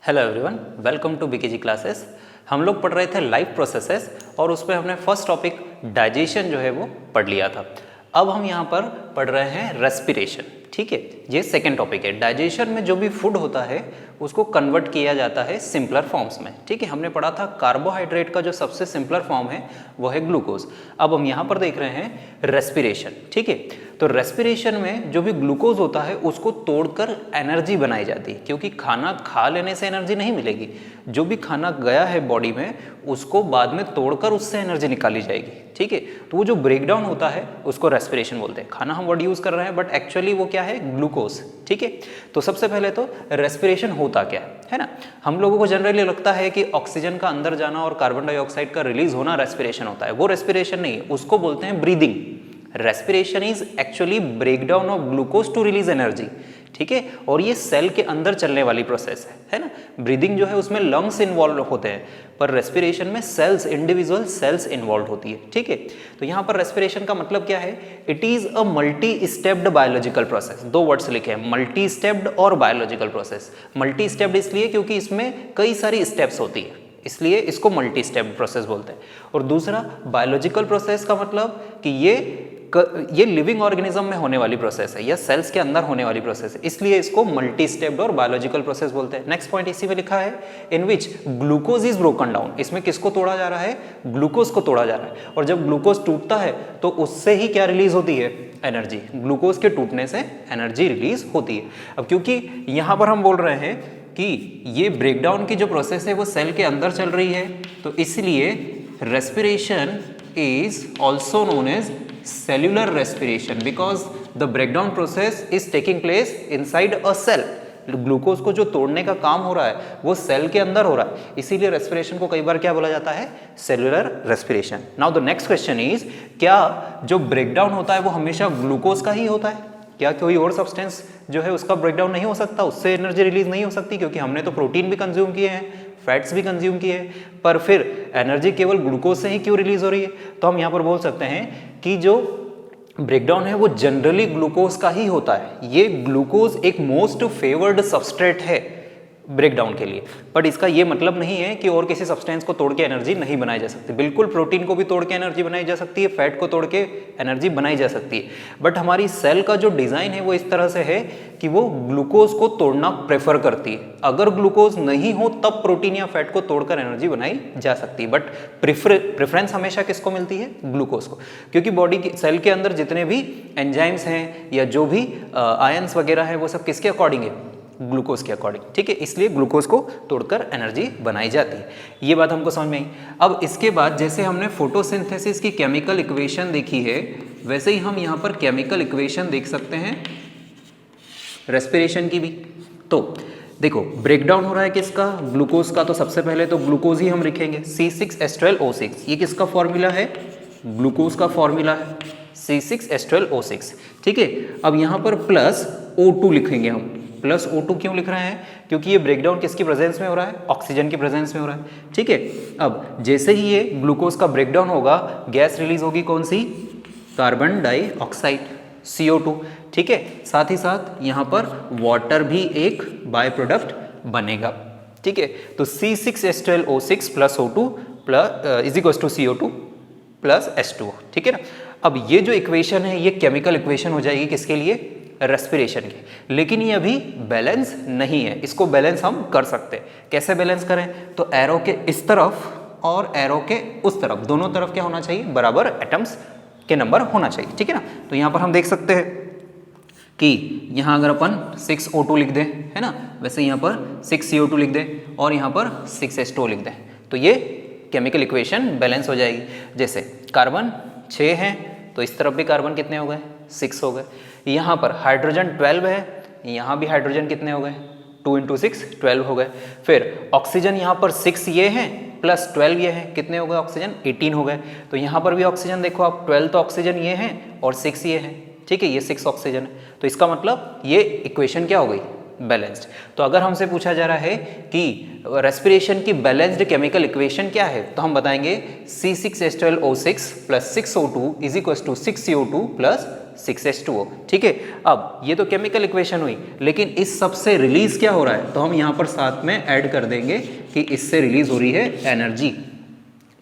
Hello everyone, welcome to BKG classes. हम लोग पढ़ रहे थे लाइफ प्रोसेसेस और उसमें हमने फर्स्ट टॉपिक डाइजेशन जो है वो पढ़ लिया था। अब हम यहाँ पर पढ़ रहे हैं रेस्पिरेशन। ठीक है, ये सेकेंड टॉपिक है। डाइजेशन में जो भी फूड होता है उसको कन्वर्ट किया जाता है सिंपलर फॉर्म्स में। ठीक है, हमने पढ़ा था कार्बोहाइड्रेट का जो सबसे सिंपलर फॉर्म है वो है ग्लूकोज। अब हम यहाँ पर देख रहे हैं रेस्पिरेशन। ठीक है, तो रेस्पिरेशन में जो भी ग्लूकोज होता है उसको तोड़कर एनर्जी बनाई जाती है, क्योंकि खाना खा लेने से एनर्जी नहीं मिलेगी। जो भी खाना गया है बॉडी में उसको बाद में तोड़कर उससे एनर्जी निकाली जाएगी। ठीक है, तो वो जो ब्रेकडाउन होता है उसको रेस्पिरेशन बोलते हैं। खाना हम वर्ड यूज कर रहे हैं बट एक्चुअली वो क्या है, ग्लूकोज। ठीक है, तो सबसे पहले तो रेस्पिरेशन होता क्या है ना। हम लोगों को जनरली लगता है कि ऑक्सीजन का अंदर जाना और कार्बन डाइऑक्साइड का रिलीज होना रेस्पिरेशन होता है। वो रेस्पिरेशन नहीं है, उसको बोलते हैं breathing. Respiration is actually breakdown of glucose to release energy. ठीक है, और ये सेल के अंदर चलने वाली प्रोसेस है ना। ब्रीदिंग जो है उसमें लंग्स इन्वॉल्व होते हैं, पर रेस्पिरेशन में सेल्स, इंडिविजुअल सेल्स इन्वॉल्व होती है। ठीक है, तो यहाँ पर रेस्पिरेशन का मतलब क्या है, it is a multi stepped biological process. दो वर्ड्स लिखे हैं, मल्टी स्टेप्ड और बायोलॉजिकल प्रोसेस। मल्टी स्टेप्ड इसलिए क्योंकि इसमें कई सारी स्टेप्स होती है, इसलिए इसको मल्टी स्टेप्ड प्रोसेस बोलते हैं। और दूसरा बायोलॉजिकल प्रोसेस का मतलब कि ये लिविंग ऑर्गेनिज्म में होने वाली प्रोसेस है या सेल्स के अंदर होने वाली प्रोसेस है, इसलिए इसको मल्टी स्टेप्ड और बायोलॉजिकल प्रोसेस बोलते हैं। नेक्स्ट पॉइंट इसी में लिखा है, इन विच ग्लूकोज इज ब्रोकन डाउन। इसमें किसको तोड़ा जा रहा है, ग्लूकोज को तोड़ा जा रहा है। और जब ग्लूकोज टूटता है तो उससे ही क्या रिलीज होती है, एनर्जी। ग्लूकोज के टूटने से एनर्जी रिलीज होती है। अब क्योंकि यहाँ पर हम बोल रहे हैं कि ये ब्रेकडाउन की जो प्रोसेस है वो सेल के अंदर चल रही है, तो इसलिए respiration is also known as cellular respiration because the breakdown process is taking place inside a cell. Glucose को जो तोड़ने का काम हो रहा है वो सेल के अंदर हो रहा है, इसीलिए रेस्पिरेशन को कई बार क्या बोला जाता है, cellular respiration. Now the next question is, क्या जो ब्रेकडाउन होता है वो हमेशा ग्लूकोज का ही होता है? क्या कोई और सब्सटेंस जो है उसका ब्रेकडाउन नहीं हो सकता, उससे एनर्जी रिलीज नहीं हो सकती? क्योंकि हमने तो प्रोटीन भी कंज्यूम किए हैं, फैट्स भी कंज्यूम किए, पर फिर एनर्जी केवल ग्लूकोज से ही क्यों रिलीज हो रही है? तो हम यहाँ पर बोल सकते हैं कि जो ब्रेकडाउन है वो जनरली ग्लूकोज का ही होता है। ये ग्लूकोज एक मोस्ट फेवर्ड सबस्ट्रेट है ब्रेकडाउन के लिए, बट इसका ये मतलब नहीं है कि और किसी सब्सटेंस को तोड़ के एनर्जी नहीं बनाई जा सकती। बिल्कुल प्रोटीन को भी तोड़ के एनर्जी बनाई जा सकती है, फैट को तोड़ के एनर्जी बनाई जा सकती है, बट हमारी सेल का जो डिज़ाइन है वो इस तरह से है कि वो ग्लूकोज को तोड़ना प्रेफर करती है। अगर ग्लूकोज नहीं हो तब प्रोटीन या फैट को तोड़कर एनर्जी बनाई जा सकती है, बट प्रेफरेंस हमेशा किसको मिलती है, ग्लूकोज को। क्योंकि बॉडी की सेल के अंदर जितने भी एंजाइम्स हैं या जो भी आयंस वगैरह है वो सब किसके अकॉर्डिंग है, ग्लूकोज के अकॉर्डिंग। ठीक है, इसलिए ग्लूकोज को तोड़कर एनर्जी बनाई जाती है। ये बात हमको समझ में आई। अब इसके बाद जैसे हमने फोटोसिंथेसिस की केमिकल इक्वेशन देखी है, वैसे ही हम यहाँ पर केमिकल इक्वेशन देख सकते हैं रेस्पिरेशन की भी। तो देखो, ब्रेकडाउन हो रहा है किसका, ग्लूकोज का। तो सबसे पहले तो ग्लूकोज ही हम लिखेंगे, C6H12O6। ये किसका फॉर्मूला है, ग्लूकोज का फॉर्मूला है, C6H12O6। ठीक है, अब यहाँ पर प्लस O2 लिखेंगे हम। प्लस O2 क्यों लिख रहे हैं, क्योंकि ये ब्रेकडाउन किसकी प्रेजेंस में हो रहा है, ऑक्सीजन की प्रेजेंस में हो रहा है। ठीक है, अब जैसे ही ये ग्लूकोज का ब्रेकडाउन होगा गैस रिलीज होगी, कौन सी, कार्बन डाइऑक्साइड, CO2। ठीक है, साथ ही साथ यहाँ पर वाटर भी एक बाय प्रोडक्ट बनेगा। ठीक है, तो C6H12O6 plus O2 is equal to CO2 plus H2O। ठीक है ना। अब ये जो इक्वेशन है ये केमिकल इक्वेशन हो जाएगी किसके लिए, रेस्पिरेशन की। लेकिन ये अभी बैलेंस नहीं है, इसको बैलेंस हम कर सकते हैं। कैसे बैलेंस करें, तो एरो के इस तरफ और एरो के उस तरफ, दोनों तरफ क्या होना चाहिए, बराबर एटम्स के नंबर होना चाहिए। ठीक है ना। तो यहाँ पर हम देख सकते हैं कि यहाँ अगर अपन 6O2 लिख दें, है ना, वैसे यहाँ पर 6CO2 लिख दें और यहाँ पर 6H2O लिख दें, तो ये केमिकल इक्वेशन बैलेंस हो जाएगी। जैसे कार्बन 6 है तो इस तरफ भी कार्बन कितने हो गए, 6 हो गए। यहाँ पर हाइड्रोजन 12 है, यहाँ भी हाइड्रोजन कितने हो गए, 2 × 6 12 हो गए। फिर ऑक्सीजन यहाँ पर 6 ये है प्लस 12 ये है, कितने हो गए ऑक्सीजन, 18 हो गए। तो यहाँ पर भी ऑक्सीजन देखो आप, 12 तो ऑक्सीजन ये है और 6 ये है। ठीक है, ये 6 ऑक्सीजन है, तो इसका मतलब ये इक्वेशन क्या हो गई, बैलेंस्ड। तो अगर हमसे पूछा जा रहा है कि रेस्पिरेशन की बैलेंस्ड केमिकल इक्वेशन क्या है, तो हम बताएंगे C6H12O6 plus 6O2 is equal to 6CO2 plus 6H2O। ठीक है, अब ये तो केमिकल इक्वेशन हुई, लेकिन इस सब से रिलीज क्या हो रहा है, तो हम यहाँ पर साथ में ऐड कर देंगे कि इससे रिलीज हो रही है एनर्जी,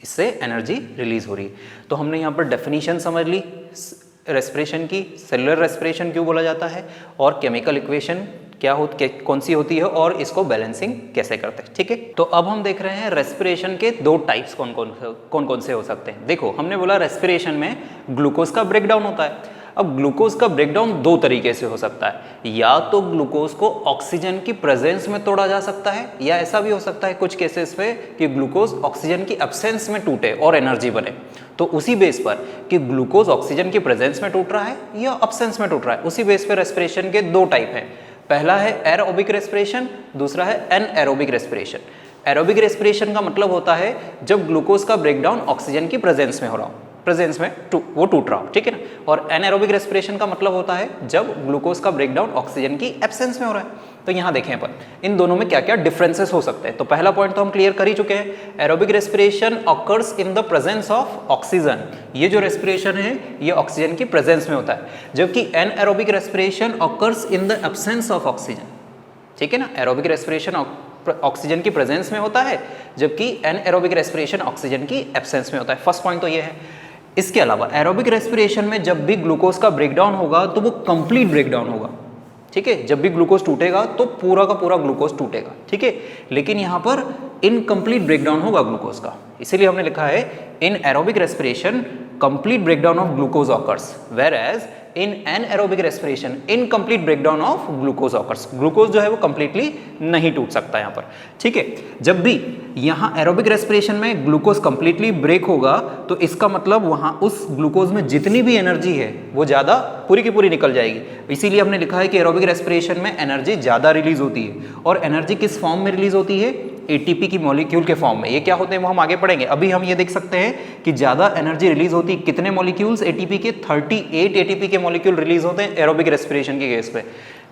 इससे एनर्जी रिलीज हो रही है। तो हमने यहाँ पर डेफिनेशन समझ ली रेस्पिरेशन की, सेलुलर रेस्पिरेशन क्यों बोला जाता है, और केमिकल इक्वेशन कौन सी होती है, और इसको बैलेंसिंग कैसे करते हैं। ठीक है, तो अब हम देख रहे हैं रेस्पिरेशन के दो टाइप्स कौन कौन से हो सकते हैं। देखो, हमने बोला रेस्पिरेशन में ग्लूकोज का ब्रेकडाउन होता है। अब ग्लूकोज का ब्रेकडाउन दो तरीके से हो सकता है, या तो ग्लूकोज को ऑक्सीजन की प्रेजेंस में तोड़ा जा सकता है, या ऐसा भी हो सकता है कुछ केसेस में कि ग्लूकोज ऑक्सीजन की एब्सेंस में टूटे और एनर्जी बने। तो उसी बेस पर कि ग्लूकोज ऑक्सीजन की प्रेजेंस में टूट रहा है या एब्सेंस में टूट रहा है, उसी बेस पर रेस्पिरेशन के दो टाइप हैं। पहला है एरोबिक रेस्पिरेशन, दूसरा है एनएरोबिक रेस्पिरेशन। एरोबिक रेस्पिरेशन का मतलब होता है जब ग्लूकोज का ब्रेकडाउन ऑक्सीजन की प्रेजेंस में हो रहा हो, प्रेजेंस में वो टूट रहा हो। ठीक है ना, और एनएरोबिक रेस्पिरेशन का मतलब होता है जब ग्लूकोज का ब्रेकडाउन ऑक्सीजन की एब्सेंस में हो रहा है। तो यहाँ देखें अपन इन दोनों में क्या क्या डिफरेंसेस हो सकते हैं। तो पहला पॉइंट तो हम क्लियर कर ही चुके हैं, aerobic respiration occurs in the presence of oxygen. ये जो रेस्पिरेशन है ये ऑक्सीजन की प्रेजेंस में होता है, जबकि anaerobic respiration occurs in the absence of oxygen. ठीक है ना, एरोबिक रेस्पिरेशन ऑक्सीजन की प्रेजेंस में होता है, जबकि एनएरोबिक रेस्पिरेशन ऑक्सीजन की एब्सेंस में होता है। फर्स्ट पॉइंट तो ये है। इसके अलावा एरोबिक रेस्पिरेशन में जब भी ग्लूकोज का ब्रेकडाउन होगा तो वो कंप्लीट ब्रेकडाउन होगा। ठीक है, जब भी ग्लूकोज टूटेगा तो पूरा का पूरा ग्लूकोज टूटेगा। ठीक है, लेकिन यहाँ पर इनकम्प्लीट ब्रेकडाउन होगा ग्लूकोज का, इसीलिए हमने लिखा है in aerobic respiration complete breakdown of glucose occurs, whereas in anaerobic respiration incomplete breakdown of glucose occurs. Glucose जो है वो कंप्लीटली नहीं टूट सकता यहाँ पर। ठीक है, जब भी यहाँ एरोबिक रेस्पिरेशन में ग्लूकोज कंप्लीटली ब्रेक होगा तो इसका मतलब वहाँ उस ग्लूकोज में जितनी भी एनर्जी है वो ज़्यादा पूरी की पूरी निकल जाएगी। इसीलिए हमने लिखा है कि एरोबिक रेस्पिरेशन में एनर्जी ज़्यादा रिलीज होती है, और एनर्जी किस फॉर्म में रिलीज होती है, एटीपी की मॉलिक्यूल के फॉर्म में। ये क्या होते हैं वो हम आगे पढ़ेंगे। अभी हम ये देख सकते हैं कि ज़्यादा एनर्जी रिलीज होती है कितने मॉलिक्यूल्स, एटीपी के 38 एटीपी के मॉलिक्यूल रिलीज होते हैं एरोबिक रेस्पिरेशन के केस पे,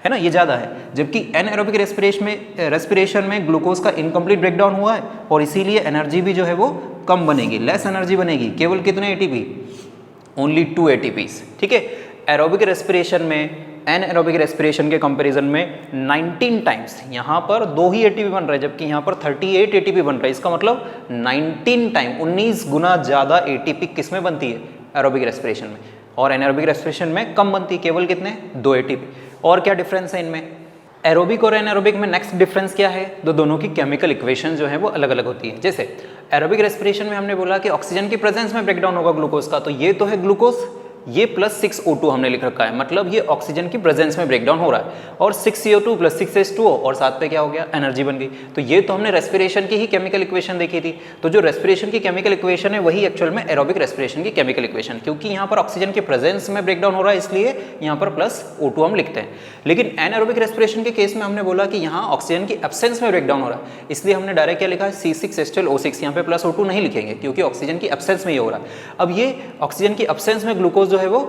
है ना, ये ज़्यादा है। जबकि एनएरोबिक रेस्पिरेशन में ग्लूकोज का इनकम्प्लीट ब्रेकडाउन हुआ है और इसीलिए एनर्जी भी जो है वो कम बनेगी, लेस एनर्जी बनेगी। केवल कितने एटीपी, ओनली 2 एटीपीज। ठीक है, एरोबिक रेस्पिरेशन में एनएरोबिक रेस्पिरेशन के कंपैरिजन में 19 टाइम्स यहाँ पर 2 ही एटीपी बन रहा है, जबकि यहाँ पर 38 एटीपी बन रहा है। इसका मतलब 19 गुना ज़्यादा एटीपी किस में बनती है, एरोबिक रेस्पिरेशन में, और एनएरोबिक रेस्पिरेशन में कम बनती है, केवल कितने, 2 एटीपी। और क्या डिफरेंस है इनमें, एरोबिक और एनएरोबिक में नेक्स्ट डिफरेंस क्या है, तो दोनों की केमिकल इक्वेशन जो है वो अलग अलग होती है। जैसे एरोबिक रेस्पिरेशन में हमने बोला कि ऑक्सीजन की प्रेजेंस में ब्रेकडाउन होगा ग्लूकोज का, तो ये तो है ग्लूकोज, ये प्लस 6O2 हमने लिख रखा है, मतलब ये ऑक्सीजन की प्रेजेंस में ब्रेकडाउन हो रहा है, और 6CO2 प्लस 6H2O और साथ पे क्या हो गया, एनर्जी बन गई। तो ये तो हमने रेस्पिरेशन की ही केमिकल इक्वेशन देखी थी। तो जो रेस्पिरेशन की केमिकल इक्वेशन है वही एक्चुअल में एरोबिक रेस्पिरेशन की केमिकल इक्वेशन, क्योंकि यहाँ पर ऑक्सीजन की प्रेजेंस में ब्रेकडाउन हो रहा है इसलिए यहाँ पर प्लस O2 हम लिखते हैं। लेकिन एनएरोबिक रेस्पिरेशन के केस में हमने बोला कि यहाँ ऑक्सीजन की एब्सेंस में ब्रेकडाउन हो रहा है, इसलिए हमने डायरेक्ट क्या लिखा है, C6H12O6, यहाँ पे प्लस O2 नहीं लिखेंगे क्योंकि ऑक्सीजन की एब्सेंस में ये हो रहा है। अब ये ऑक्सीजन की एब्सेंस में ग्लूकोज जो है वो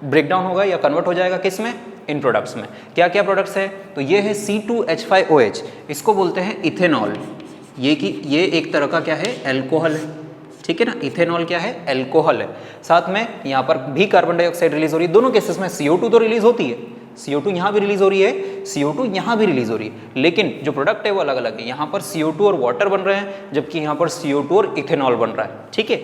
ब्रेकडाउन होगा या कन्वर्ट हो जाएगा किस में, इन प्रोडक्ट्स में। क्या क्या प्रोडक्ट्स है, तो ये है C2H5OH, इसको बोलते हैं इथेनॉल। ये एक तरह का क्या है, एल्कोहल है। ठीक है ना, इथेनॉल क्या है, एल्कोहल है। साथ में यहाँ पर भी कार्बन डाइऑक्साइड रिलीज हो रही है, दोनों केसेस में CO2 तो रिलीज होती है, CO2 यहाँ भी रिलीज हो रही है, CO2 यहाँ भी रिलीज हो रही है, लेकिन जो प्रोडक्ट है वो अलग अलग है। यहाँ पर CO2 और वाटर बन रहे हैं, जबकि यहाँ पर CO2 और इथेनॉल बन रहा है। ठीक है,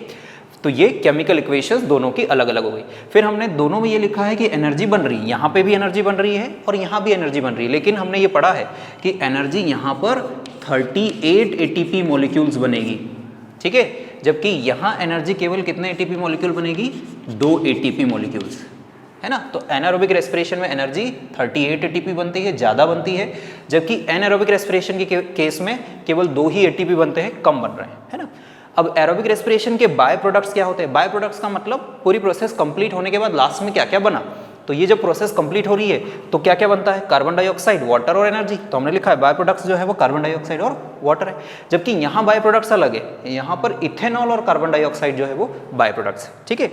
तो ये केमिकल इक्वेशंस दोनों की अलग अलग हो गई। फिर हमने दोनों में ये लिखा है कि एनर्जी बन रही है, यहाँ पे भी एनर्जी बन रही है और यहाँ भी एनर्जी बन रही है, लेकिन हमने ये पढ़ा है कि एनर्जी यहाँ पर 38 एटीपी मॉलिक्यूल्स बनेगी। ठीक है, जबकि यहाँ एनर्जी केवल कितने एटीपी मॉलिक्यूल बनेगी, 2 एटीपी मॉलिक्यूल्स, है ना। तो एनारोबिक रेस्पिरेशन में एनर्जी 38 एटीपी बनती है, ज़्यादा बनती है, जबकि एनारोबिक रेस्पिरेशन के केस में केवल 2 ही एटीपी बनते हैं, कम बन रहे हैं, है ना। अब एरोबिक रेस्पिरेशन के बाय प्रोडक्ट्स क्या होते हैं, बाय प्रोडक्ट्स का मतलब पूरी प्रोसेस कंप्लीट होने के बाद लास्ट में क्या क्या बना। तो ये जब प्रोसेस कंप्लीट हो रही है तो क्या क्या बनता है, कार्बन डाइऑक्साइड, वाटर और एनर्जी। तो हमने लिखा है बाय प्रोडक्ट्स जो है वो कार्बन डाइऑक्साइड और वाटर है, जबकि यहाँ बाय प्रोडक्ट्स अलग है, यहाँ पर इथेनॉल और कार्बन डाइऑक्साइड जो है वो बाय प्रोडक्ट्स है। ठीक है,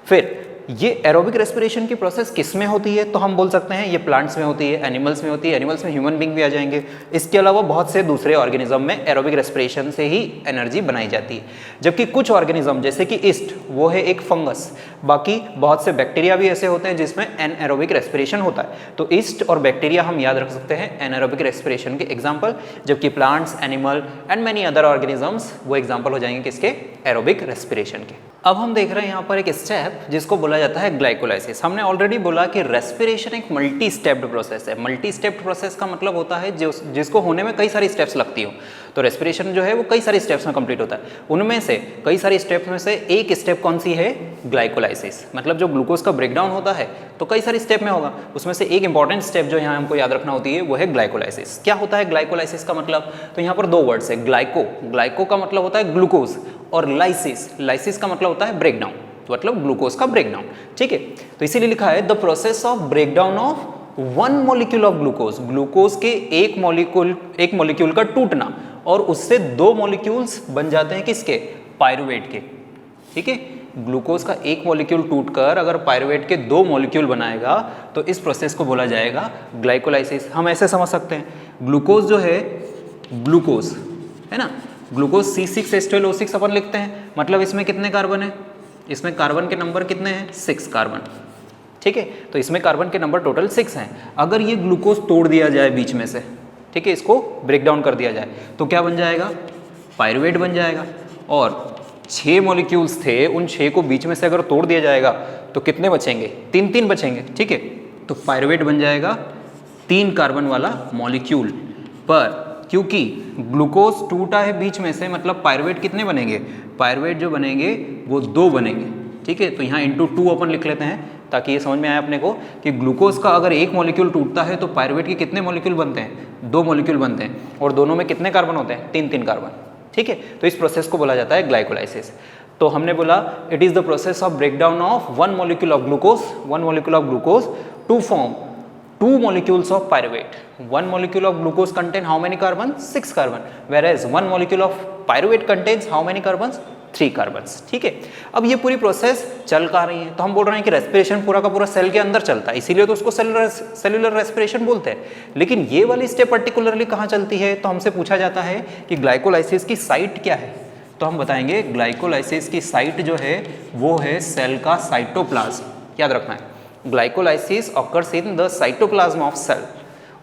फिर ये एरोबिक रेस्पिरेशन की प्रोसेस किस में होती है? तो हम बोल सकते हैं ये प्लांट्स में होती है, एनिमल्स में होती है, एनिमल्स में ह्यूमन बींग भी आ जाएंगे। इसके अलावा बहुत से दूसरे ऑर्गेनिज्म में एरोबिक रेस्पिरेशन से ही एनर्जी बनाई जाती है। जबकि कुछ ऑर्गेनिज्म जैसे कि ईस्ट, वो है एक फंगस, बाकी बहुत से बैक्टीरिया भी ऐसे होते हैं जिसमें एनएरोबिक रेस्पिरेशन होता है। तो ईस्ट और बैक्टीरिया हम याद रख सकते हैं एनएरोबिक रेस्पिरेशन के एग्जाम्पल, जबकि plants, animal and many other organisms वो एग्जाम्पल हो जाएंगे किसके? एरोबिक रेस्पिरेशन के। अब हम देख रहे हैं यहाँ पर एक स्टेप जिसको बोला जाता है ग्लाइकोलाइसिस। हमने ऑलरेडी बोला कि रेस्पिरेशन एक मल्टी स्टेप्ड प्रोसेस है। मल्टी स्टेप्ड प्रोसेस का मतलब होता है जिसको होने में कई सारी स्टेप्स लगती हो। तो रेस्पिरेशन जो है वो कई सारी स्टेप्स में कंप्लीट होता है। उनमें से कई सारी स्टेप्स में से एक स्टेप कौन सी है? ग्लाइकोलाइसिस। मतलब जो ग्लूकोज का ब्रेकडाउन होता है तो कई सारी स्टेप में होगा, उसमें से एक इंपॉर्टेंट स्टेप जो यहाँ हमको याद रखना होती है वो है ग्लाइकोलाइसिस। क्या होता है ग्लाइकोलाइसिस का मतलब? तो यहाँ पर दो वर्ड्स है, ग्लाइको, ग्लाइको का मतलब होता है ग्लूकोज, और लाइसिस, लाइसिस का मतलब होता है ब्रेकडाउन, मतलब ग्लूकोज का ब्रेकडाउन। ठीक है, तो इसीलिए लिखा है the process of breakdown of one molecule of glucose. Glucose के एक मॉलिक्यूल का टूटना और उससे दो मॉलिक्यूल्स बन जाते हैं किसके? पायरुवेट के। ठीक है, ग्लूकोज का एक मॉलिक्यूल टूटकर अगर पायरुवेट के दो मॉलिक्यूल बनाएगा तो इस प्रोसेस को बोला जाएगा ग्लाइकोलाइसिस। हम ऐसे समझ सकते हैं, ग्लूकोज जो है, ग्लूकोज है ना, ग्लूकोज C6H12O6 अपन लिखते हैं, मतलब इसमें कितने कार्बन है? इसमें कार्बन के नंबर कितने हैं? 6 कार्बन। ठीक है, तो इसमें कार्बन के नंबर टोटल 6 हैं। अगर ये ग्लूकोज तोड़ दिया जाए बीच में से, ठीक है, इसको ब्रेक डाउन कर दिया जाए तो क्या बन जाएगा? पायरुवेट बन जाएगा। और 6 मॉलिक्यूल्स थे, उन 6 को बीच में से अगर तोड़ दिया जाएगा तो कितने बचेंगे? 3 बचेंगे। ठीक है, तो पायरुवेट बन जाएगा 3 कार्बन वाला मॉलिक्यूल। पर क्योंकि ग्लूकोज टूटा है बीच में से, मतलब पायरुवेट कितने बनेंगे? पायरुवेट जो बनेंगे वो 2 बनेंगे। ठीक है, तो यहाँ इंटू 2 अपन लिख लेते हैं ताकि ये समझ में आए अपने को कि ग्लूकोज का अगर एक मॉलिक्यूल टूटता है तो पायरुवेट के कितने मॉलिक्यूल बनते हैं? 2 मॉलिक्यूल बनते हैं, और दोनों में कितने कार्बन होते हैं? 3 कार्बन। ठीक है, तो इस प्रोसेस को बोला जाता है ग्लाइकोलाइसिस। तो हमने बोला it is the process of breakdown of one molecule of glucose to form 2 molecules of pyruvate. 1 molecule of glucose contain how many carbons? 6 carbon. Whereas 1 molecule of pyruvate contains how many carbons? 3 carbons. ठीक है, अब ये पूरी process चल का रही है, तो हम बोल रहे हैं कि रेस्पिरेशन पूरा का पूरा सेल के अंदर चलता है, इसीलिए तो उसको सेलुलर रेस्पिरेशन बोलते हैं। लेकिन ये वाली स्टेप पर्टिकुलरली कहाँ चलती है? तो हमसे पूछा जाता है कि ग्लाइकोलाइसिस की साइट क्या है, तो हम बताएंगे ग्लाइकोलाइसिस की साइट जो है वो है सेल का साइटोप्लाज्म। याद रखना है, glycolysis occurs in the cytoplasm of cell.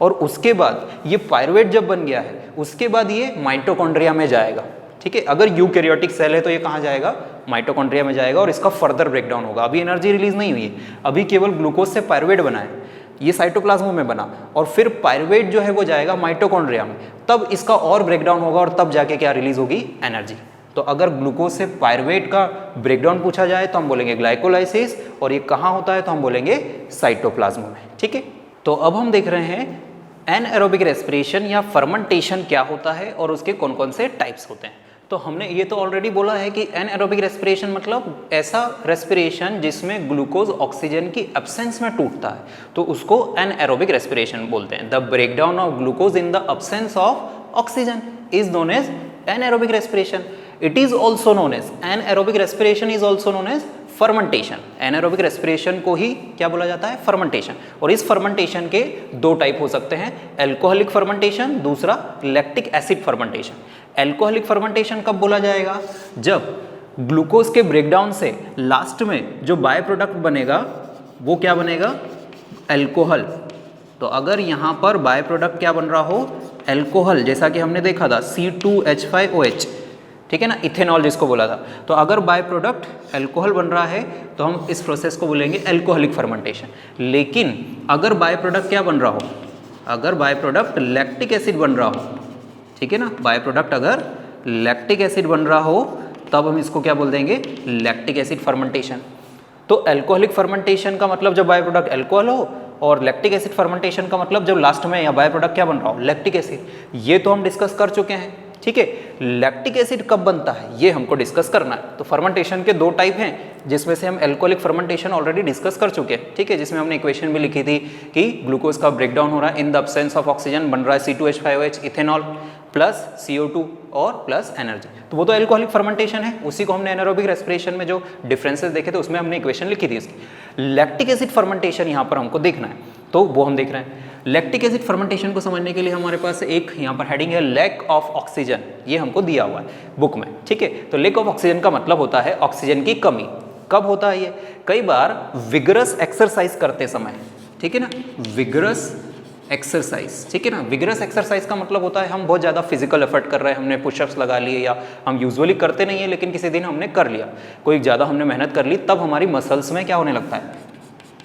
और उसके बाद ये पायरुवेट जब बन गया है उसके बाद ये माइटोकॉन्ड्रिया में जाएगा। ठीक है, अगर यूकैरियोटिक सेल है तो ये कहाँ जाएगा? माइटोकॉन्ड्रिया में जाएगा, और इसका फर्दर ब्रेकडाउन होगा। अभी एनर्जी रिलीज नहीं हुई है, अभी केवल ग्लूकोज से पायरुवेट बना है, ये साइटोप्लाज्म में बना, और फिर पायरुवेट जो है वो जाएगा माइटोकॉन्ड्रिया में, तब इसका और ब्रेकडाउन होगा और तब जाके क्या रिलीज होगी? एनर्जी। तो अगर ग्लूकोज से पायरुवेट का ब्रेकडाउन पूछा जाए तो हम बोलेंगे ग्लाइकोलाइसिस, और ये कहाँ होता है तो हम बोलेंगे साइटोप्लाज्म में। ठीक है, तो अब हम देख रहे हैं एनएरोबिक रेस्पिरेशन या फर्मेंटेशन क्या होता है और उसके कौन कौन से टाइप्स होते हैं। तो हमने ये तो ऑलरेडी बोला है कि एनएरोबिक रेस्पिरेशन मतलब ऐसा रेस्पिरेशन जिसमें ग्लूकोज ऑक्सीजन की एब्सेंस में टूटता है, तो उसको एनएरोबिक रेस्पिरेशन बोलते हैं। The breakdown of glucose in the absence of oxygen is known as anaerobic respiration. It is also known as anaerobic respiration is also known as fermentation. anaerobic respiration को ही क्या बोला जाता है? fermentation. और इस fermentation के 2 टाइप हो सकते हैं, alcoholic fermentation, दूसरा lactic acid fermentation. alcoholic fermentation कब बोला जाएगा? जब ग्लूकोज के ब्रेकडाउन से लास्ट में जो बाय प्रोडक्ट बनेगा वो क्या बनेगा? अल्कोहल। तो अगर यहाँ पर बाय प्रोडक्ट क्या बन रहा हो? अल्कोहल, जैसा कि हमने देखा था C2H5OH, ठीक है ना, इथेनॉल जिसको बोला था। तो अगर बाय प्रोडक्ट अल्कोहल बन रहा है तो हम इस प्रोसेस को बोलेंगे अल्कोहलिक फर्मेंटेशन। लेकिन अगर बाय प्रोडक्ट क्या बन रहा हो? अगर बाय प्रोडक्ट लैक्टिक एसिड बन रहा हो, ठीक है ना, बाय प्रोडक्ट अगर लैक्टिक एसिड बन रहा हो तब हम इसको क्या बोल देंगे? Lactic acid fermentation. तो अल्कोहलिक फर्मेंटेशन का मतलब जब बाय प्रोडक्ट अल्कोहल हो, और लैक्टिक एसिड फर्मेंटेशन का मतलब जब लास्ट में या बाय प्रोडक्ट क्या बन रहा हो? Lactic acid. ये तो हम डिस्कस कर चुके हैं। ठीक है, लैक्टिक एसिड कब बनता है ये हमको डिस्कस करना है। तो फर्मेंटेशन के 2 टाइप हैं, जिसमें से हम अल्कोहलिक फर्मेंटेशन ऑलरेडी डिस्कस कर चुके हैं। ठीक है, जिसमें हमने इक्वेशन भी लिखी थी कि ग्लूकोज का ब्रेकडाउन हो रहा है इन द एब्सेंस ऑफ ऑक्सीजन, बन रहा है C2H5OH इथेनॉल, प्लस CO2 और प्लस एनर्जी। तो वो तो एल्कोहलिक फर्मेंटेशन है, उसी को हमने एनारोबिक रेस्पिरेशन में जो डिफरेंसेस देखे थे उसमें हमने इक्वेशन लिखी थी इसकी। लैक्टिक एसिड फर्मेंटेशन यहाँ पर हमको देखना है, तो वो हम देख रहे हैं। लैक्टिक एसिड फर्मेंटेशन को समझने के लिए हमारे पास एक यहाँ पर हेडिंग है लैक ऑफ ऑक्सीजन, ये हमको दिया हुआ है बुक में, ठीक है। तो लैक ऑफ ऑक्सीजन का मतलब होता है ऑक्सीजन की कमी। कब होता है ये? कई बार विगरस एक्सरसाइज करते समय, ठीक है ना, विगरस एक्सरसाइज, ठीक है ना। विगरस एक्सरसाइज का मतलब होता है हम बहुत ज़्यादा फिजिकल एफर्ट कर रहे हैं, हमने पुशअप्स लगा लिए, या हम यूजुअली करते नहीं है लेकिन किसी दिन हमने कर लिया, कोई ज़्यादा हमने मेहनत कर ली, तब हमारी मसल्स में क्या होने लगता है?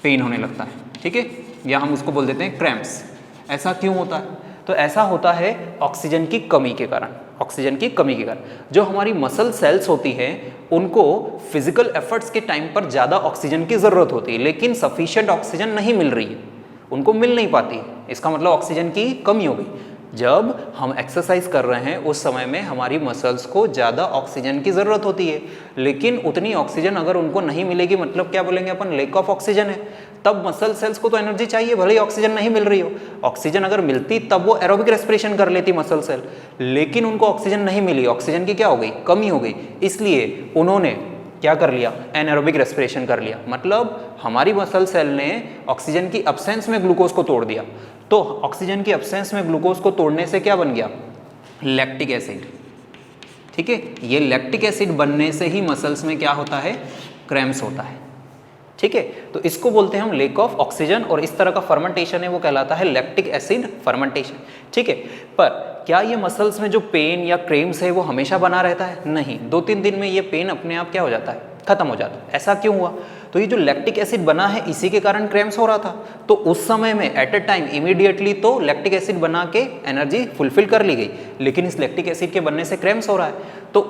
पेन होने लगता है, ठीक है, या हम उसको बोल देते हैं क्रैम्प्स। ऐसा क्यों होता है? तो ऐसा होता है ऑक्सीजन की कमी के कारण। ऑक्सीजन की कमी के कारण जो हमारी मसल सेल्स होती हैं उनको फिजिकल एफर्ट्स के टाइम पर ज़्यादा ऑक्सीजन की ज़रूरत होती है, लेकिन सफिशिएंट ऑक्सीजन नहीं मिल रही है, उनको मिल नहीं पाती है। इसका मतलब ऑक्सीजन की कमी हो गई। जब हम एक्सरसाइज कर रहे हैं उस समय में हमारी मसल्स को ज़्यादा ऑक्सीजन की ज़रूरत होती है, लेकिन उतनी ऑक्सीजन अगर उनको नहीं मिलेगी, मतलब क्या बोलेंगे अपन? लैक ऑफ ऑक्सीजन है। तब मसल सेल्स को तो एनर्जी चाहिए, भले ही ऑक्सीजन नहीं मिल रही हो। ऑक्सीजन अगर मिलती तब वो एरोबिक रेस्पिरेशन कर लेती मसल सेल, लेकिन उनको ऑक्सीजन नहीं मिली, ऑक्सीजन की क्या हो गई? कमी हो गई। इसलिए उन्होंने क्या कर लिया? एनारोबिक रेस्पिरेशन कर लिया। मतलब हमारी मसल सेल ने ऑक्सीजन की अब्सेंस में ग्लूकोज को तोड़ दिया। तो ऑक्सीजन की अब्सेंस में ग्लूकोज को तोड़ने से क्या बन गया? लैक्टिक एसिड, ठीक है। ये लैक्टिक एसिड बनने से ही मसल्स में क्या होता है? क्रैम्प्स होता है, ठीक है। तो इसको बोलते हैं हम लैक ऑफ ऑक्सीजन, और इस तरह का फर्मेंटेशन है वो कहलाता है लैक्टिक एसिड फर्मेंटेशन, ठीक है। पर क्या ये मसल्स में जो पेन या क्रैम्प्स है वो हमेशा बना रहता है? नहीं, 2-3 दिन में ये पेन अपने आप क्या हो जाता है? खत्म हो जाता है। ऐसा क्यों हुआ? तो ये जो लैक्टिक एसिड बना है इसी के कारण क्रैम्प्स हो रहा था। तो उस समय में एट अ टाइम इमीडिएटली तो लैक्टिक एसिड बना के एनर्जी फुलफिल कर ली गई, लेकिन इस लैक्टिक एसिड के बनने से क्रैम्प्स हो रहा है। तो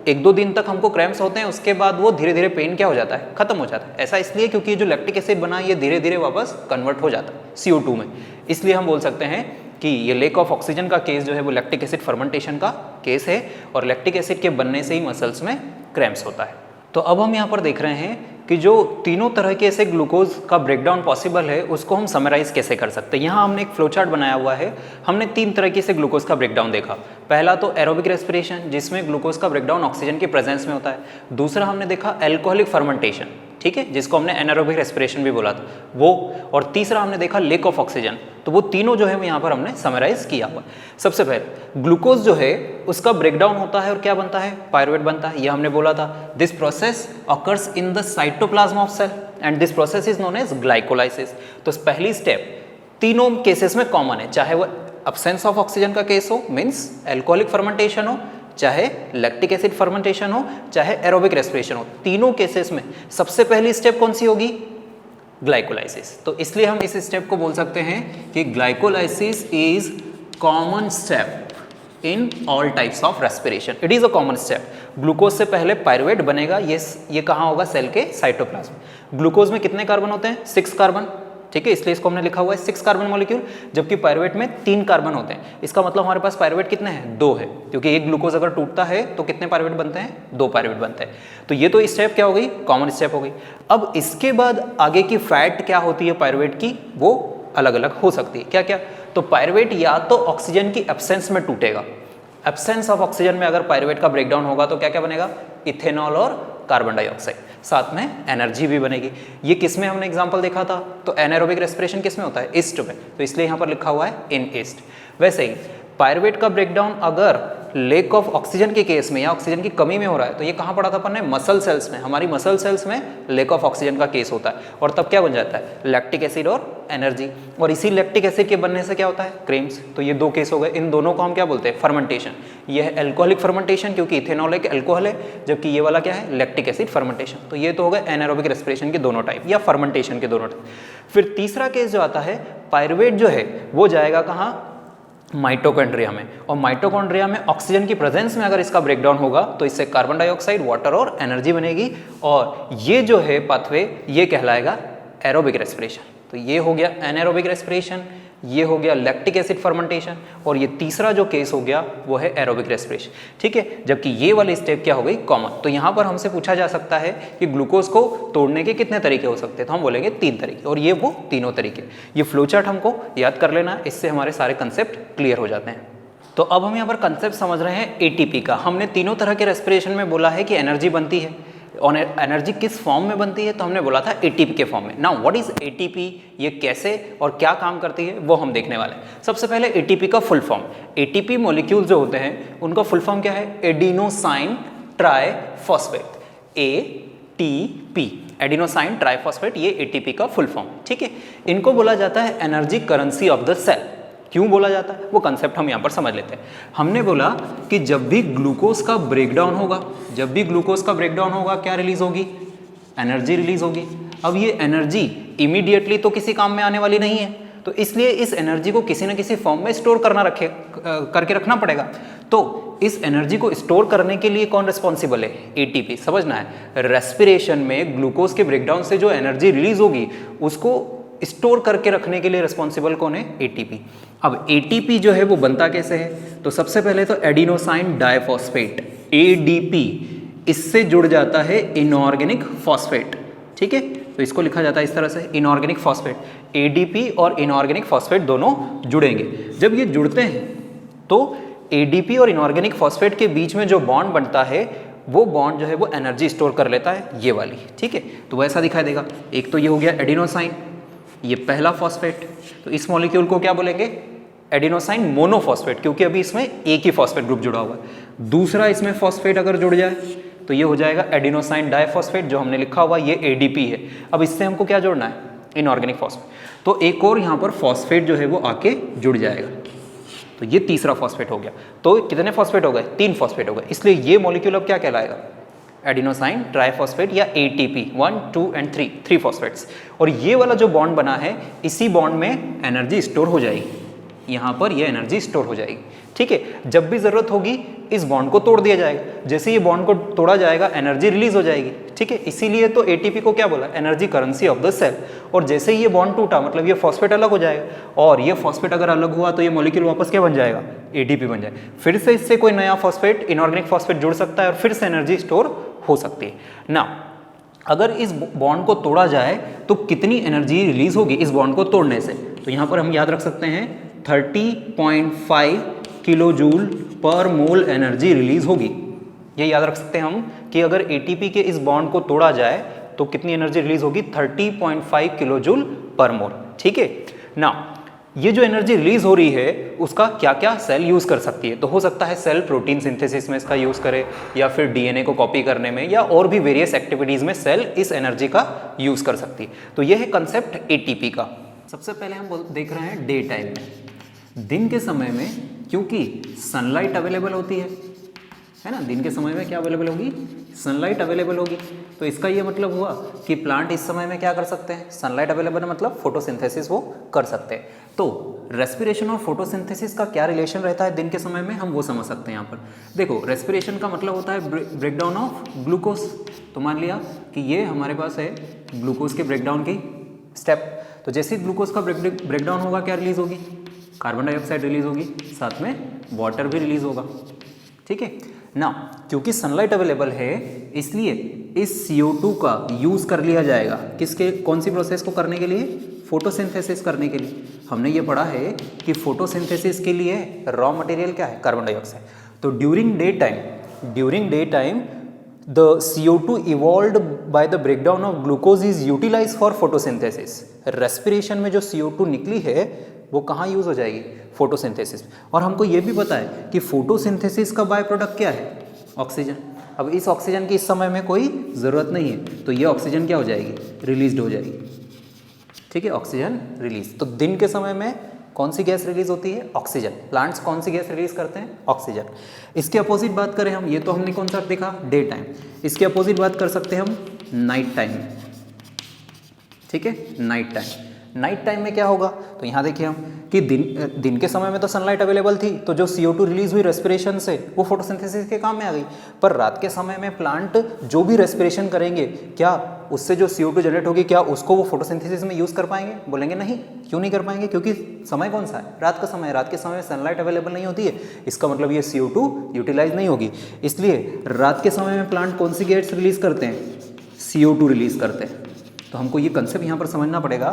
1-2 दिन तक हमको क्रैम्प्स होते हैं, उसके बाद वो धीरे धीरे पेन क्या हो जाता है? खत्म हो जाता है। ऐसा इसलिए क्योंकि ये जो लैक्टिक एसिड बना ये धीरे धीरे वापस कन्वर्ट हो जाता है CO2 में। इसलिए हम बोल सकते हैं कि ये लैक ऑफ ऑक्सीजन का केस जो है वो लैक्टिक एसिड फर्मेंटेशन का केस है, और लैक्टिक एसिड के बनने से ही मसल्स में क्रैम्प्स होता है। तो अब हम यहाँ पर देख रहे हैं कि जो तीनों तरह के ऐसे ग्लूकोज का ब्रेकडाउन पॉसिबल है उसको हम समराइज कैसे कर सकते हैं। यहाँ हमने एक फ्लो चार्ट बनाया हुआ है, हमने 3 तरह से ग्लूकोज का ब्रेकडाउन देखा। पहला तो एरोबिक रेस्पिरेशन, जिसमें ग्लूकोज का ब्रेकडाउन ऑक्सीजन के प्रेजेंस में होता है। दूसरा हमने देखा एल्कोहलिक फर्मेंटेशन, ठीक है, जिसको हमने एनारोबिक रेस्पिरेशन भी बोला था वो। और तीसरा हमने देखा लैक ऑफ ऑक्सीजन। तो वो तीनों जो है यहाँ पर हमने समराइज किया हुआ। सबसे पहले ग्लूकोज जो है उसका ब्रेकडाउन होता है और क्या बनता है? पायरुवेट बनता है। ये हमने बोला था, this process occurs in the cytoplasm of cell and this process is known as glycolysis. तो पहली स्टेप तीनों केसेस में कॉमन है, चाहे वो अब्सेंस ऑफ ऑक्सीजन का केस हो, मीन्स एल्कोहलिक फर्मेंटेशन हो, चाहे लैक्टिक एसिड फर्मेंटेशन हो, चाहे एरोबिक रेस्पिरेशन हो, तीनों केसेस में सबसे पहली स्टेप कौन सी होगी? ग्लाइकोलाइसिस। तो इसलिए हम इस स्टेप को बोल सकते हैं कि glycolysis is common step in all types of respiration. It is a common step. Glucose से पहले पायरुवेट बनेगा, ये कहाँ होगा? सेल के साइटोप्लाज्म। ग्लूकोज में कितने कार्बन होते हैं? 6 कार्बन, ठीक है, इसलिए इसको हमने लिखा हुआ है 6 कार्बन मॉलिक्यूल, जबकि पायरुवेट में 3 कार्बन होते हैं। इसका मतलब हमारे पास पायरुवेट कितने हैं? 2 है, क्योंकि एक ग्लूकोज अगर टूटता है तो कितने पायरुवेट बनते हैं? 2 पायरुवेट बनते हैं। तो ये तो स्टेप क्या हो गई? कॉमन स्टेप हो गई। अब इसके बाद आगे की फैट क्या होती है पायरुवेट की, वो अलग अलग हो सकती है। क्या क्या? तो पायरुवेट या तो ऑक्सीजन की एब्सेंस में टूटेगा। एब्सेंस ऑफ ऑक्सीजन में अगर पायरुवेट का ब्रेकडाउन होगा तो क्या क्या बनेगा? इथेनॉल और कार्बन डाइऑक्साइड, साथ में एनर्जी भी बनेगी। ये किस में हमने एग्जांपल देखा था? तो एनारोबिक रेस्पिरेशन किस में होता है? ईस्ट में, तो इसलिए यहाँ पर लिखा हुआ है इन ईस्ट। वैसे ही पायरुवेट का ब्रेकडाउन अगर लैक ऑफ ऑक्सीजन के केस में या ऑक्सीजन की कमी में हो रहा है तो ये कहाँ पढ़ा था अपन ने? मसल सेल्स में। हमारी मसल सेल्स में लैक ऑफ ऑक्सीजन का केस होता है, और तब क्या बन जाता है? लैक्टिक एसिड और एनर्जी। और इसी लैक्टिक एसिड के बनने से क्या होता है? क्रैम्प्स। तो ये 2 केस हो गए। इन दोनों को हम क्या बोलते हैं? फर्मेंटेशन। ये है एल्कोहलिक फर्मेंटेशन, क्योंकि इथेनॉल एक एल्कोहल है, जबकि ये वाला क्या है? Lactic acid fermentation. तो ये तो हो गए एनारोबिक रेस्पिरेशन के दोनों टाइप या फर्मेंटेशन के दोनों टाइप। फिर तीसरा केस जो आता है, पायरुवेट जो है वो जाएगा कहाँ? माइटोकॉन्ड्रिया में। और माइटोकॉन्ड्रिया में ऑक्सीजन की प्रेजेंस में अगर इसका ब्रेकडाउन होगा तो इससे कार्बन डाइऑक्साइड, वाटर और एनर्जी बनेगी, और ये जो है पाथवे ये कहलाएगा एरोबिक रेस्पिरेशन। तो ये हो गया एनारोबिक रेस्पिरेशन, ये हो गया लैक्टिक एसिड फर्मेंटेशन, और ये तीसरा जो केस हो गया वो है एरोबिक रेस्पिरेशन, ठीक है। जबकि ये वाली स्टेप क्या हो गई? कॉमन। तो यहाँ पर हमसे पूछा जा सकता है कि ग्लूकोज को तोड़ने के कितने तरीके हो सकते हैं, तो हम बोलेंगे 3 तरीके, और ये वो तीनों तरीके। ये फ्लो चार्ट हमको याद कर लेना, इससे हमारे सारे कंसेप्ट क्लियर हो जाते हैं। तो अब हम यहाँ पर कंसेप्ट समझ रहे हैं एटीपी का। हमने तीनों तरह के रेस्पिरेशन में बोला है कि एनर्जी बनती है, और एनर्जी किस फॉर्म में बनती है, तो हमने बोला था एटीपी के फॉर्म में। नाउ व्हाट इज एटीपी, ये कैसे और क्या काम करती है वो हम देखने वाले हैं। सबसे पहले एटीपी का फुल फॉर्म। एटीपी मॉलिक्यूल जो होते हैं उनका फुल फॉर्म क्या है, adenosine triphosphate, ATP, adenosine triphosphate, ये एटीपी का फुल फॉर्म। ठीक है, इनको बोला जाता है energy currency of the cell. क्यों बोला जाता है वो कंसेप्ट हम यहाँ पर समझ लेते हैं। हमने बोला कि जब भी ग्लूकोज का ब्रेकडाउन होगा, जब भी ग्लूकोज का ब्रेकडाउन होगा क्या रिलीज होगी, एनर्जी रिलीज होगी। अब ये एनर्जी इमीडिएटली तो किसी काम में आने वाली नहीं है, तो इसलिए इस एनर्जी को किसी न किसी फॉर्म में स्टोर करके रखना पड़ेगा। तो इस एनर्जी को स्टोर करने के लिए कौन रिस्पॉन्सिबल है, एटीपी। समझना है, रेस्पिरेशन में ग्लूकोज के ब्रेकडाउन से जो एनर्जी रिलीज होगी उसको स्टोर करके रखने के लिए रिस्पॉन्सिबल कौन है, एटीपी। अब एटीपी जो है वो बनता कैसे है, तो सबसे पहले तो एडिनोसाइन डाइफॉस्फेट, एडीपी, इससे जुड़ जाता है इनऑर्गेनिक फॉस्फेट। ठीक है, तो इसको लिखा जाता है इस तरह से, इनऑर्गेनिक फॉस्फेट। एडीपी और इनऑर्गेनिक फॉस्फेट दोनों जुड़ेंगे। जब ये जुड़ते हैं तो एडीपी और इनऑर्गेनिक फॉस्फेट के बीच में जो बॉन्ड बनता है वो बॉन्ड जो है वो एनर्जी स्टोर कर लेता है, ये वाली। ठीक है, तो वैसा दिखाई देगा। एक तो ये हो गया एडिनोसाइन, ये पहला फॉस्फेट, तो इस मॉलिक्यूल को क्या बोलेंगे, एडिनोसाइन मोनोफॉस्फेट, क्योंकि अभी इसमें एक ही फॉस्फेट ग्रुप जुड़ा हुआ है। दूसरा इसमें फॉस्फेट अगर जुड़ जाए तो ये हो जाएगा एडिनोसाइन डाइफॉस्फेट, जो हमने लिखा हुआ ये एडीपी है। अब इससे हमको क्या जोड़ना है, इनऑर्गेनिक फॉस्फेट, तो एक और यहाँ पर फॉस्फेट जो है वो आके जुड़ जाएगा, तो ये तीसरा फॉस्फेट हो गया। तो कितने फॉस्फेट हो गए, 3 फॉस्फेट हो गए। इसलिए ये मॉलिक्यूल अब क्या कहलाएगा, एडिनोसाइन ट्राइफॉस्फेट या एटीपी, 1, 2 एंड 3 फॉस्फेट्स। और ये वाला जो बॉन्ड बना है, इसी बॉन्ड में एनर्जी स्टोर हो जाएगी, यहाँ पर ये एनर्जी स्टोर हो जाएगी। ठीक है, जब भी जरूरत होगी इस बॉन्ड को तोड़ दिया जाएगा, जैसे ये बॉन्ड को तोड़ा जाएगा एनर्जी रिलीज हो जाएगी। ठीक है, इसीलिए तो एटीपी को क्या बोला, energy currency of the cell. और जैसे ही ये बॉन्ड टूटा मतलब ये फॉस्फेट अलग हो जाएगा, और ये फॉस्फेट अगर अलग हुआ तो ये मॉलिक्यूल वापस क्या बन जाएगा, एटीपी बन जाएगा। फिर से इससे कोई नया फॉस्फेट, इनऑर्गेनिक फॉस्फेट जुड़ सकता है और फिर से एनर्जी स्टोर हो सकती है ना। अगर इस बॉन्ड को तोड़ा जाए तो कितनी एनर्जी रिलीज होगी इस बॉन्ड को तोड़ने से, तो यहाँ पर हम याद रख सकते हैं 30.5 किलो जूल पर मोल एनर्जी रिलीज होगी। ये याद रख सकते हैं हम कि अगर एटीपी के इस बॉन्ड को तोड़ा जाए तो कितनी एनर्जी रिलीज होगी, 30.5 किलो जूल पर मोल। ठीक है ना, ये जो एनर्जी रिलीज हो रही है उसका क्या क्या सेल यूज कर सकती है, तो हो सकता है सेल प्रोटीन सिंथेसिस में इसका यूज करे, या फिर डीएनए को कॉपी करने में, या और भी वेरियस एक्टिविटीज में सेल इस एनर्जी का यूज कर सकती है। तो यह है कंसेप्ट एटीपी का। सबसे पहले हम देख रहे हैं डे टाइम में, दिन के समय में, क्योंकि सनलाइट अवेलेबल होती है ना, दिन के समय में क्या अवेलेबल होगी, सनलाइट अवेलेबल होगी। तो इसका ये मतलब हुआ कि प्लांट इस समय में क्या कर सकते हैं, सनलाइट अवेलेबल है मतलब फोटोसिंथेसिस वो कर सकते हैं। तो रेस्पिरेशन और फोटोसिंथेसिस का क्या रिलेशन रहता है दिन के समय में, हम वो समझ सकते हैं यहाँ पर। देखो, रेस्पिरेशन का मतलब होता है ब्रेकडाउन ऑफ ग्लूकोज। तो मान लिया कि ये हमारे पास है ग्लूकोज के ब्रेकडाउन की स्टेप, तो जैसे ग्लूकोज का ब्रेकडाउन होगा क्या रिलीज होगी, कार्बन डाइऑक्साइड रिलीज होगी, साथ में वाटर भी रिलीज होगा। ठीक है ना, क्योंकि सनलाइट अवेलेबल है इसलिए इस CO2 का यूज कर लिया जाएगा किसके, कौन सी प्रोसेस को करने के लिए, फोटोसिंथेसिस करने के लिए। हमने ये पढ़ा है कि फोटोसिंथेसिस के लिए रॉ मटेरियल क्या है, कार्बन डाइऑक्साइड। तो during day time the CO2 evolved by the breakdown of glucose is utilized for photosynthesis। Respiration में जो CO2 निकली है वो कहाँ यूज हो जाएगी, फोटोसिंथेसिस। और हमको ये भी पता है कि फोटोसिंथेसिस का बाय प्रोडक्ट क्या है, ऑक्सीजन। अब इस ऑक्सीजन की इस समय में कोई ज़रूरत नहीं है, तो ये ऑक्सीजन क्या हो जाएगी, रिलीज हो जाएगी। ठीक है, ऑक्सीजन रिलीज। तो दिन के समय में कौन सी गैस रिलीज होती है, ऑक्सीजन। प्लांट्स कौन सी गैस रिलीज करते हैं, ऑक्सीजन। इसके अपोजिट बात करें हम, ये तो हमने कौन सा देखा, डे टाइम। इसके अपोजिट बात कर सकते हैं हम नाइट टाइम। ठीक है, नाइट टाइम में क्या होगा, तो यहाँ देखिए हम कि दिन के समय में तो सनलाइट अवेलेबल थी, तो जो CO2 रिलीज हुई रेस्पिरेशन से वो फोटोसिंथेसिस के काम में आ गई। पर रात के समय में प्लांट जो भी रेस्पिरेशन करेंगे, क्या उससे जो CO2 जनरेट होगी, क्या उसको वो फोटोसिंथेसिस में यूज़ कर पाएंगे, बोलेंगे नहीं। क्यों नहीं कर पाएंगे, क्योंकि समय कौन सा है, रात का समय है। रात के समय में सनलाइट अवेलेबल नहीं होती है, इसका मतलब ये CO2 यूटिलाइज नहीं होगी। इसलिए रात के समय में प्लांट कौन सी गैस रिलीज करते हैं, CO2 रिलीज करते हैं। तो हमको ये कंसेप्ट यहाँ पर समझना पड़ेगा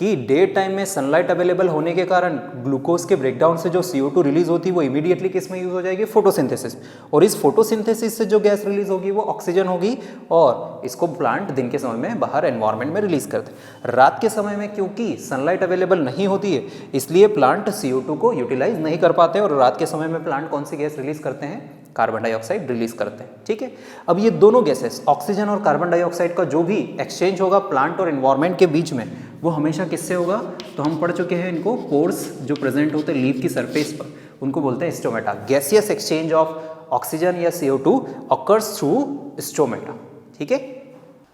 कि डे टाइम में सनलाइट अवेलेबल होने के कारण ग्लूकोज के ब्रेकडाउन से जो CO2 रिलीज होती है वो इमीडिएटली किस में यूज हो जाएगी, फोटोसिंथेसिस। और इस फोटोसिंथेसिस से जो गैस रिलीज होगी वो ऑक्सीजन होगी और इसको प्लांट दिन के समय में बाहर एनवायरनमेंट में रिलीज करते हैं। रात के समय में क्योंकि सनलाइट अवेलेबल नहीं होती है इसलिए प्लांट CO2 को यूटिलाइज नहीं कर पाते और रात के समय में प्लांट कौन सी गैस रिलीज करते हैं, कार्बन डाइऑक्साइड रिलीज करते हैं। ठीक है, अब ये दोनों गैसेस ऑक्सीजन और कार्बन डाइऑक्साइड का जो भी एक्सचेंज होगा प्लांट और एनवायरनमेंट के बीच में वो हमेशा किससे होगा, तो हम पढ़ चुके हैं इनको, पोर्स जो प्रेजेंट होते हैं लीफ की सरफेस पर उनको बोलते हैं stomata. Gaseous exchange of oxygen या CO2 ऑकर्स थ्रू स्टोमेटा। ठीक है,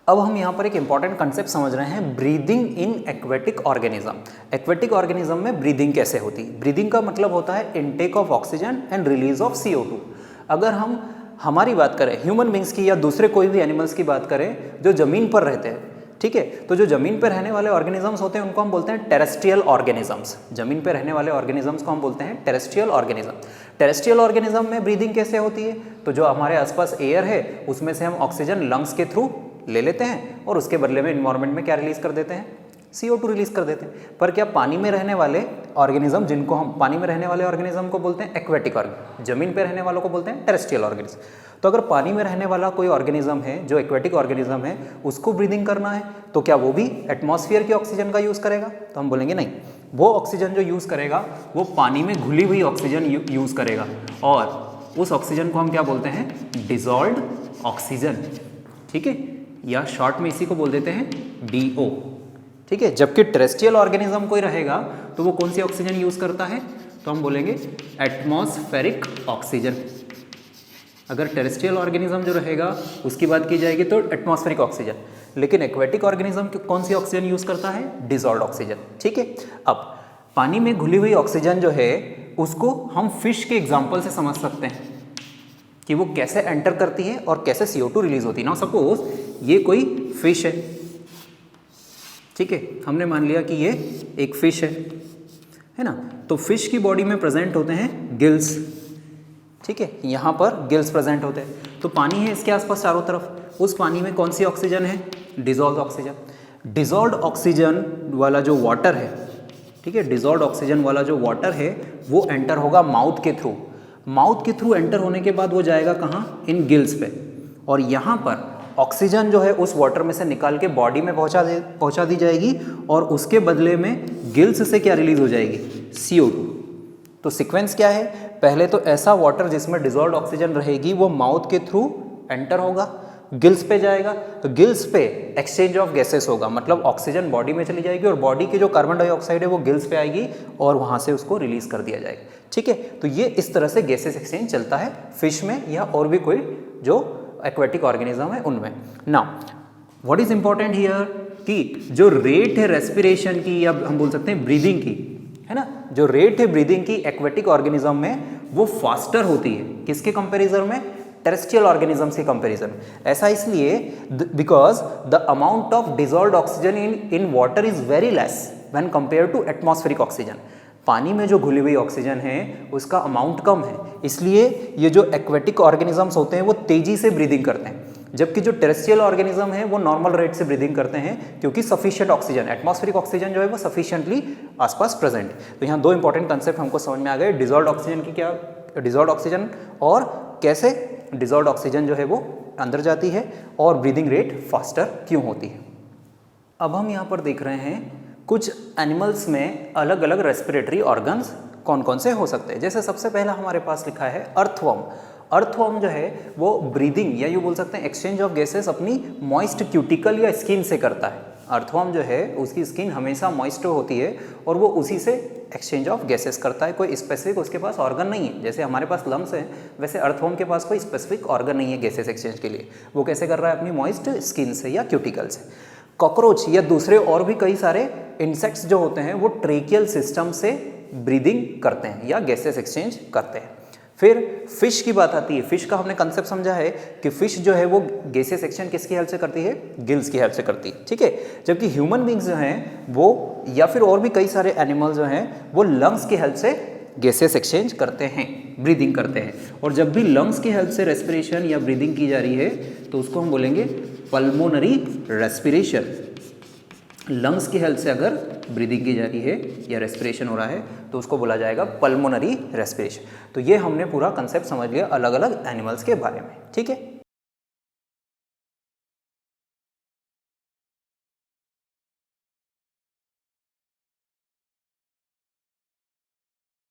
अब हम यहाँ पर एक इंपॉर्टेंट कंसेप्ट समझ रहे हैं, breathing in aquatic organism. Aquatic organism में ब्रीदिंग कैसे होती है? ब्रीदिंग का मतलब होता है intake of oxygen and release of CO2। अगर हम हमारी बात करें ह्यूमन बींग्स की या दूसरे कोई भी एनिमल्स की बात करें जो ज़मीन पर रहते हैं, ठीक है, तो जो ज़मीन पर रहने वाले ऑर्गेनिजम्स होते हैं उनको हम बोलते हैं टेरेस्ट्रियल ऑर्गेनिजम्स। ज़मीन पर रहने वाले ऑर्गेनिजम्स को हम बोलते हैं टेरेस्ट्रियल ऑर्गेनिज्म। टेरेस्ट्रियल ऑर्गेनिज्म में ब्रीदिंग कैसे होती है, तो जो हमारे आसपास एयर है उसमें से हम ऑक्सीजन लंग्स के थ्रू ले लेते हैं और उसके बदले में इन्वायरमेंट में क्या रिलीज कर देते हैं, CO2 रिलीज कर देते हैं। पर क्या पानी में रहने वाले ऑर्गेनिज्म, जिनको हम पानी में रहने वाले ऑर्गेनिज्म को बोलते हैं एक्वेटिक ऑर्गेनिज्म, जमीन पे रहने वालों को बोलते हैं टेरेस्ट्रियल ऑर्गेनिज्म। तो अगर पानी में रहने वाला कोई ऑर्गेनिज्म है जो एक्वेटिक ऑर्गेनिज्म है उसको ब्रीदिंग करना है तो क्या वो भी एटमॉस्फेयर की ऑक्सीजन का यूज़ करेगा, तो हम बोलेंगे नहीं, वो ऑक्सीजन जो यूज़ करेगा वो पानी में घुली हुई ऑक्सीजन यूज़ करेगा और उस ऑक्सीजन को हम क्या बोलते हैं, डिजॉल्व्ड ऑक्सीजन। ठीक है, या शॉर्ट में इसी को बोल देते हैं DO। ठीक है, जबकि टेरेस्ट्रियल ऑर्गेनिज्म कोई रहेगा तो वो कौन सी ऑक्सीजन यूज करता है, तो हम बोलेंगे एटमॉस्फेरिक ऑक्सीजन। अगर टेरेस्ट्रियल ऑर्गेनिज्म जो रहेगा उसकी बात की जाएगी तो एटमॉस्फेरिक ऑक्सीजन, लेकिन एक्वेटिक ऑर्गेनिज्म कौन सी ऑक्सीजन यूज करता है, डिजॉल्व्ड ऑक्सीजन। ठीक है, अब पानी में घुली हुई ऑक्सीजन जो है उसको हम फिश के एग्जाम्पल से समझ सकते हैं कि वो कैसे एंटर करती है और कैसे CO2 रिलीज होती है। ना सपोज ये कोई फिश है, ठीक है, हमने मान लिया कि ये एक फिश है ना, तो फिश की बॉडी में प्रेजेंट होते हैं गिल्स। ठीक है, यहाँ पर गिल्स प्रेजेंट होते हैं, तो पानी है इसके आसपास चारों तरफ, उस पानी में कौन सी ऑक्सीजन है, डिजॉल्व्ड ऑक्सीजन। डिजॉल्व्ड ऑक्सीजन वाला जो वाटर है, ठीक है, डिजॉल्व्ड ऑक्सीजन वाला जो वाटर है वो एंटर होगा माउथ के थ्रू। माउथ के थ्रू एंटर होने के बाद वो जाएगा कहाँ, इन गिल्स पे, और यहाँ पर ऑक्सीजन जो है उस वाटर में से निकाल के बॉडी में पहुंचा दी जाएगी और उसके बदले में गिल्स से क्या रिलीज हो जाएगी, CO2। तो सीक्वेंस क्या है, पहले तो ऐसा वाटर जिसमें डिजॉल्व्ड ऑक्सीजन रहेगी वो माउथ के थ्रू एंटर होगा, गिल्स पे जाएगा, तो गिल्स पे एक्सचेंज ऑफ गैसेस होगा, मतलब ऑक्सीजन बॉडी में चली जाएगी और बॉडी की जो कार्बन डाइऑक्साइड है वो गिल्स पे आएगी और वहाँ से उसको रिलीज कर दिया जाएगा। ठीक है, तो ये इस तरह से गैसेस एक्सचेंज चलता है फिश में या और भी कोई जो एक्वेटिक ऑर्गेनिज्म है उनमें। Now what is important here कि जो रेट है रेस्पिरेशन की या हम बोल सकते हैं ब्रीदिंग की, है ना, जो रेट है ब्रीदिंग की एक्वेटिक ऑर्गेनिज्म में वो फास्टर होती है, किसके कंपैरिजन में, टेरेस्ट्रियल ऑर्गेनिजम्स के कंपैरिजन में। ऐसा इसलिए because the amount of dissolved oxygen in water is very less when compare to atmospheric oxygen. पानी में जो घुली हुई ऑक्सीजन है उसका अमाउंट कम है, इसलिए ये जो एक्वेटिक ऑर्गेनिजम्स होते हैं वो तेजी से ब्रीदिंग करते हैं, जबकि जो टेरेस्ट्रियल ऑर्गेनिज्म है वो नॉर्मल रेट से ब्रीदिंग करते हैं क्योंकि सफिशिएंट ऑक्सीजन, एटमॉस्फेरिक ऑक्सीजन जो है वो सफिशिएंटली आसपास प्रेजेंट है। तो यहाँ दो इंपॉर्टेंट कंसेप्ट हमको समझ में आ गए, डिजॉल्व्ड ऑक्सीजन की क्या, डिजॉल्व्ड ऑक्सीजन और कैसे डिजॉल्व्ड ऑक्सीजन जो है वो अंदर जाती है और ब्रीदिंग रेट फास्टर क्यों होती है। अब हम यहाँ पर देख रहे हैं कुछ एनिमल्स में अलग अलग रेस्पिरेटरी ऑर्गन्स कौन कौन से हो सकते हैं। जैसे सबसे पहला हमारे पास लिखा है अर्थवर्म। अर्थवर्म जो है वो ब्रीदिंग या यूँ बोल सकते हैं एक्सचेंज ऑफ गैसेस अपनी मॉइस्ट क्यूटिकल या स्किन से करता है। अर्थवर्म जो है उसकी स्किन हमेशा मॉइस्ट होती है और वो उसी से एक्सचेंज ऑफ गैसेस करता है, कोई स्पेसिफिक उसके पास ऑर्गन नहीं है। जैसे हमारे पास लंग्स हैं वैसे अर्थवर्म के पास कोई स्पेसिफिक ऑर्गन नहीं है गैसेस एक्सचेंज के लिए। वो कैसे कर रहा है, अपनी मॉइस्ट स्किन से या क्यूटिकल से। कॉकरोच या दूसरे और भी कई सारे इंसेक्ट्स जो होते हैं वो ट्रेकियल सिस्टम से ब्रीदिंग करते हैं या गैसेस एक्सचेंज करते हैं। फिर फिश की बात आती है। फिश का हमने कंसेप्ट समझा है कि फिश जो है वो गैसेस एक्सचेंज किसकी हेल्प से करती है, गिल्स की हेल्प से करती है, ठीक है। जबकि ह्यूमन बींग्स जो हैं वो या फिर और भी कई सारे एनिमल जो हैं वो लंग्स की हेल्प से गैसेस एक्सचेंज करते हैं, ब्रीदिंग करते हैं। और जब भी लंग्स की हेल्प से रेस्पिरेशन या ब्रीदिंग की जा रही है तो उसको हम बोलेंगे पल्मोनरी रेस्पिरेशन। लंग्स की हेल्थ से अगर ब्रीदिंग की जा रही है या रेस्पिरेशन हो रहा है तो उसको बोला जाएगा पल्मोनरी रेस्पिरेशन। तो ये हमने पूरा कंसेप्ट समझ लिया अलग अलग एनिमल्स के बारे में, ठीक है।